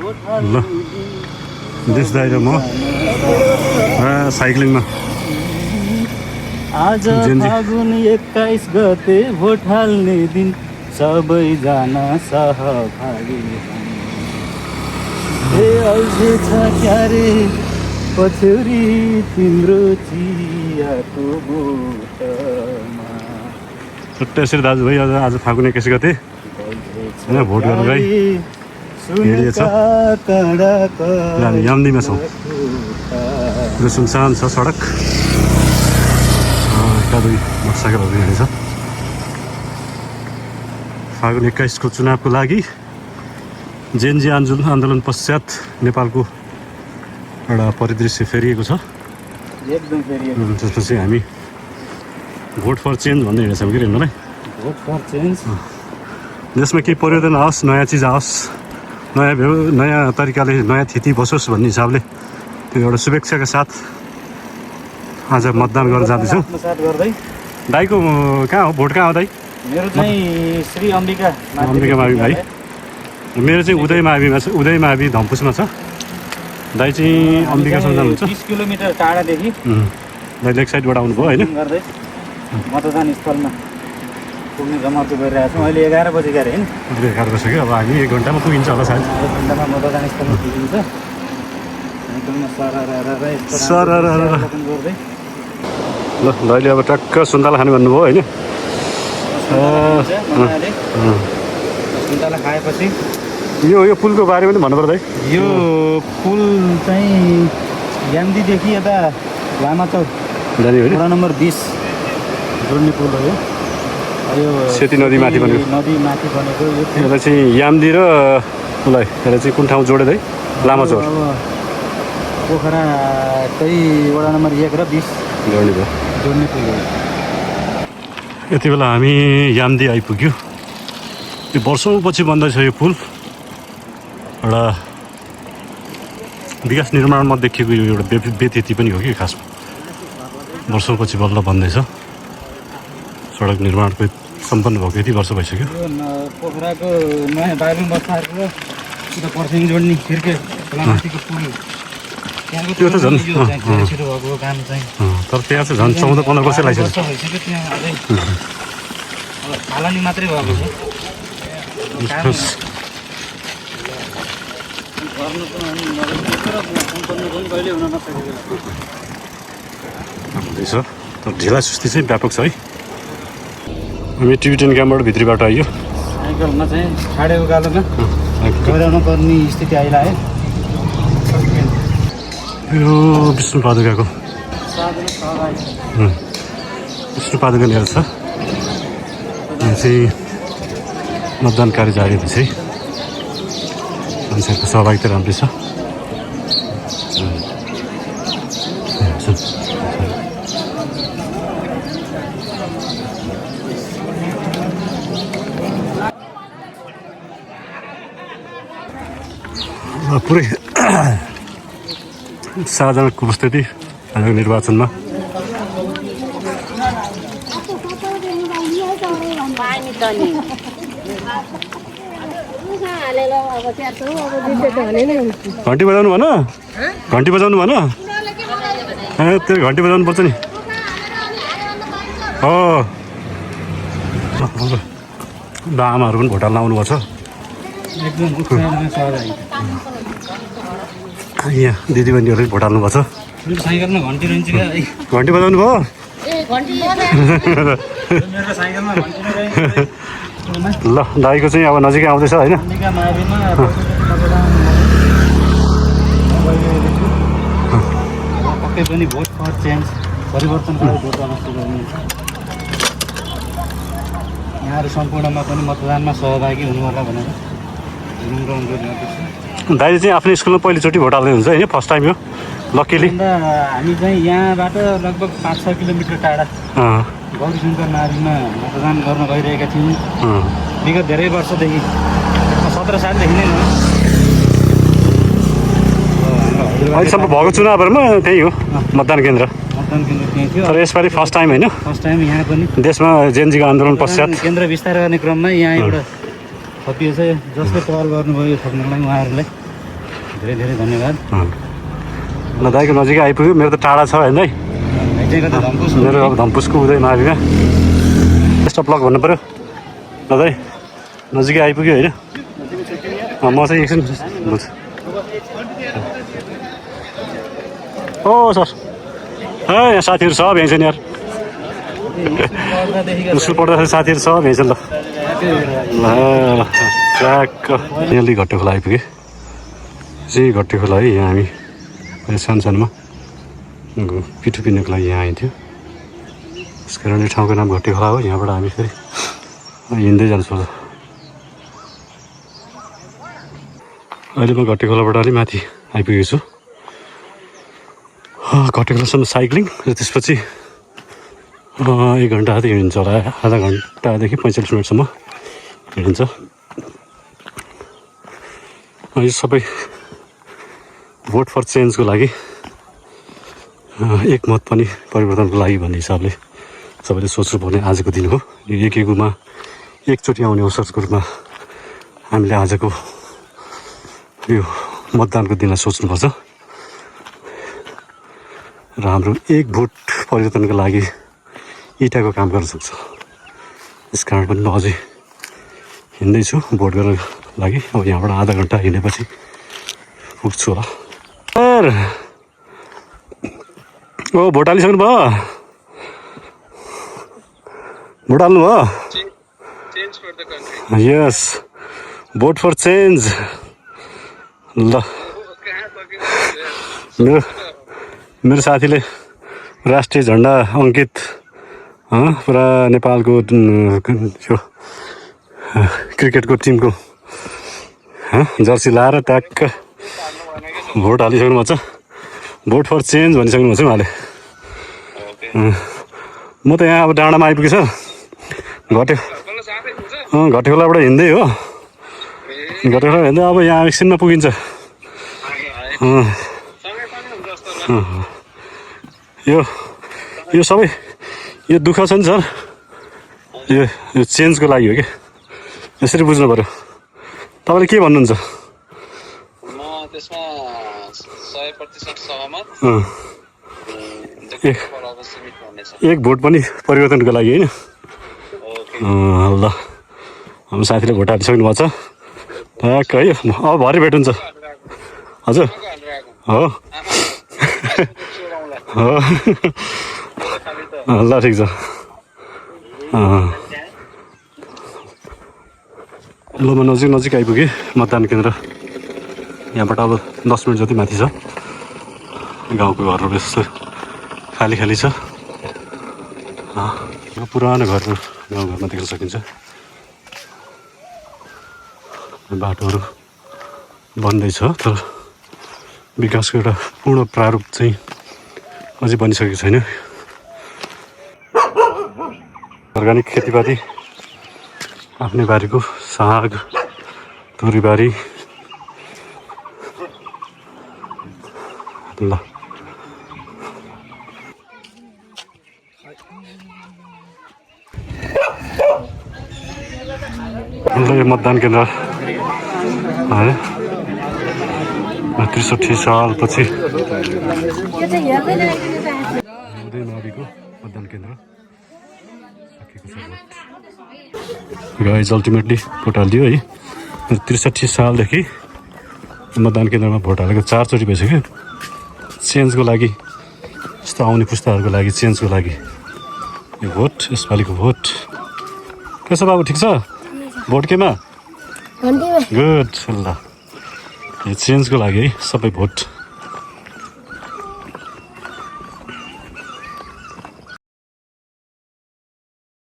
ल देश दाइ र म साइक्लिङमा आज फागुन 21 गते भोट हाल्ने दिन सबैजना सहभागी अल्झे छ क्यारे पछ्यौरी तिम्रो चियाको बोटमा। त्यसरी दाजुभाइ आज फागुन 21 गते भोट गर्नु गई हिँडिएछ। हामी यामदीमा छौँ। यो सुनसान छ सडक। एका दुई मोटरसाइकलहरू हिँडेछ। फागुन 21 को चुनावको लागि जेएनजी आन्दोलन पश्चात नेपालको एउटा परिदृश्य फेरिएको छ। एकदम फेरिएको। त्यसपछि हामी भोट फर चेन्ज भन्दै हिँडेछौँ कि हामीलाई। Vote for change. देशमा केही परिवर्तन आओस्, नयाँ चिज आओस्, नयाँ तरिकाले नयाँ थिति बसोस् भन्ने हिसाबले त्यो एउटा शुभेच्छाका साथ आज मतदान गर्न जाँदैछौँ। दाइको कहाँ हो भोट? कहाँ हो दाइ? मेरो चाहिँ श्री अम्बिका मावि भाइ। मेरो चाहिँ उदय माविमा छ। उदय मावि धम्पुसमा छ। दाइ चाहिँ अम्बिकासम्म जानुहुन्छ। 30 किलोमिटर टाढादेखि दाइ लेक साइडबाट आउनुभयो होइन? मतदान स्थलमा पुग्ने जमर्को गरिरहेको छौँ। अहिले 11 बजी गएर होइन? अहिले 11 बजिसक्यो। अब हामी 1 घन्टामा पुगिन्छ होला सायद। 1 घन्टामा मतदान स्थलमा पुगिन्छ। ल दाइले अब टक्क सुन्तला खाने भन्नुभयो होइन? सुन्तला खाएपछि यो पुलको बारेमा पनि भन्नु पर्दा यो पुल चाहिँ यामदीदेखि यता लामाचौक जाने हो वडा नम्बर 20 जोड्ने पुल हो। यो सेती नदीमाथि बनेको। नदीमाथि बनेको यो यसलाई चाहिँ यामदी र उसलाई यसलाई चाहिँ कुन ठाउँ जोडेदै लामाचौक पोखरा चाहिँ वडा नम्बर 1 र 20 जोड्ने पुल हो। यति बेला हामी यामदी आइपुग्यो। यो वर्षौँपछि बन्दैछ यो पुल। एउटा विकास निर्माणमा देखिएको यो एउटा व्यतिथि पनि हो कि खासमा। वर्षौँपछि बल्ल बन्दैछ। सडक निर्माणको सम्पन्न भएको यति वर्ष भइसक्यो। पोखराको नयाँ बागलुङ बस्ताहरूको उता पर्सिङ जोड्ने फिर्के लामाथिको पुल त्यो त झन् सुरु भएको काम चाहिँ। तर त्यहाँ चाहिँ झन् 14-15 वर्ष लागिसक्यो। त्यहाँ अझै थालनी मात्रै भएको छ। हुँदैछ तर ढिला सुस्ती चाहिँ व्यापक छ है। हामी टिबिटेन क्याम्पबाट भित्री बाटो आइयो। साइकलमा चाहिँ छाडे उकालोमा गइरहनु पर्ने स्थिति आइलाग्यो। यो विष्णु पादुकाको लिएर छ। यहाँ चाहिँ मतदान कार्य जारी हुँदैछ है। मान्छेहरूको सहभागिता राम्रै छ। पुरै सार्वजनिक उपस्थिति आजको निर्वाचनमा। घन्टी बजाउनु भन, घन्टी बजाउनु भन। त्यो घन्टी बजाउनु पर्छ नि। हो आमाहरू पनि भोट हाल्न आउनुभएको छ। यहाँ दिदीबहिनीहरू भोट हाल्नु भएको छ। घन्टी बजाउनु भयो। ल दाइको चाहिँ अब नजिकै आउँदैछ होइन? पक्कै पनि भोट फर चेन्ज परिवर्तनकारी भोट गर्न सुरु हुनुहुन्छ। यहाँहरू सम्पूर्णमा पनि मतदानमा सहभागी हुनु होला भनेर अनुरोध गरिरहेको छु। दाइले चाहिँ आफ्नो स्कुलमा पहिलोचोटि भोट हाल्दै हुन्छ होइन? फर्स्ट टाइम हो लक्कीली। हामी चाहिँ यहाँबाट लगभग 5-6 किलोमिटर टाढा गौरीशङ्कर नारीमा मतदान गर्न गइरहेका थियौँ। विगत धेरै वर्षदेखि 17 सालदेखि नै अहिलेसम्म भएको चुनावहरूमा त्यही हो मतदान केन्द्र। त्यहीँ थियो। तर यसपालि फर्स्ट टाइम होइन? फर्स्ट टाइम यहाँ पनि देशमा जेएनजीको आन्दोलन पश्चात केन्द्र विस्तार गर्ने क्रममा यहाँ एउटा थपिएछ। जसले पहल गर्नुभयो यो थप्नलाई उहाँहरूलाई धेरै धेरै धन्यवाद। ल दाइको नजिकै आइपुग्यो, मेरो त टाढा छ होइन है, भाइचाहिँ कता धम्पुस मेरो अब धम्पुसको उदय माविमा बेस्ट अफ लक भन्नु पऱ्यो। ल दाइ नजिकै आइपुग्यो होइन, म चाहिँ एकछिन बुझ। ओ सर यहाँ साथीहरू सब यहीँ छ नि यार, स्कुल पढ्दाखेरि साथीहरू सब यहीँ छ। ल ल ट्र्याक यहाँले घट्टे खोला आइपुगेँ चाहिँ, घट्टे खोला है। यहाँ हामी सानो सानोमा पिठो पिन्नुको लागि यहाँ आइन्थ्यो, त्यस कारण यो ठाउँको नाम घट्टे खोला हो। यहाँबाट हामी फेरि हिँड्दै जानुपर्छ। अहिले म घट्टे खोलाबाट अलिक माथि आइपुगेको छु। घट्टे खोलासम्म साइक्लिङ र त्यसपछि 1 घन्टा जति हिँडिन्छ होला, आधा घन्टादेखि 45 मिनटसम्म हिँडिन्छ। यो सबै भोट फर चेन्जको लागि, एक मत पनि परिवर्तनको लागि भन्ने हिसाबले सबैले सोच्नुपर्ने आजको दिन हो। यो एकेकोमा एकचोटि आउने अवसरको रूपमा हामीले आजको यो मतदानको दिनलाई सोच्नुपर्छ र हाम्रो एक भोट परिवर्तनको लागि इँटाको काम गर्न सक्छ। यस कारण पनि म अझै हिँड्दैछु भोट गर्नको लागि। अब यहाँबाट आधा घन्टा हिँडेपछि पुग्छु होला। सर ओ भोट हालिसक्नु भयो? भोट हाल्नु भयो? यस, भोट फर चेन्ज। ल मेरो साथीले राष्ट्रिय झन्डा अङ्कित पुरा नेपालको यो क्रिकेटको टिमको जर्सी लाएर ट्याक्क भोट हालिसक्नु भएको छ। भोट फर चेन्ज भनिसक्नु भएको छ उहाँले। म त यहाँ अब डाँडामा आइपुगेछ, घट्टे खोलाबाट हिँड्दै हो, घट्टे खोला हिँड्दै अब यहाँ एकछिनमा पुगिन्छ। यो सबै यो दुःख छ नि सर, यो चेन्जको लागि हो कि, यसरी बुझ्नु पऱ्यो। तपाईँले के भन्नुहुन्छ? म त्यसमा 100% सहमत। एक भोट पनि परिवर्तनको लागि होइन? ल हाम्रो साथीले भोट हालिसक्नु भएको छ ट्याक्क है। अब भरे भेट हुन्छ हजुर। हो ल ठिक छ। ल म नजिक आइपुगेँ मतदान केन्द्र। यहाँबाट अब 10 मिनट जति माथि छ। गाउँको घरहरू यस्तो खाली छ। पुरानो घरहरू गाउँघरमा देख्न सकिन्छ। बाटोहरू बन्दैछ तर विकासको एउटा पूर्ण प्रारूप चाहिँ अझै बनिसकेको छैन। अर्ग्यानिक खेतीपाती, आफ्नै बारीको साग, तोरीबारी। ल यो मतदान केन्द्र 63 सालपछि उदयमाविको मतदान केन्द्र सकिएको छ। गाइज अल्टिमेटली भोट हालिदियो है। 63 सालदेखि मतदान केन्द्रमा भोट हालेको 4 चोटि भइसक्यो। चेन्जको लागि, यस्तो आउने पुस्ताहरूको लागि, चेन्जको लागि यो भोट, यसपालिको भोट। के छ बाबु, ठिक छ? भोट केमा? गुड। ल यो चेन्जको लागि है सबै भोट।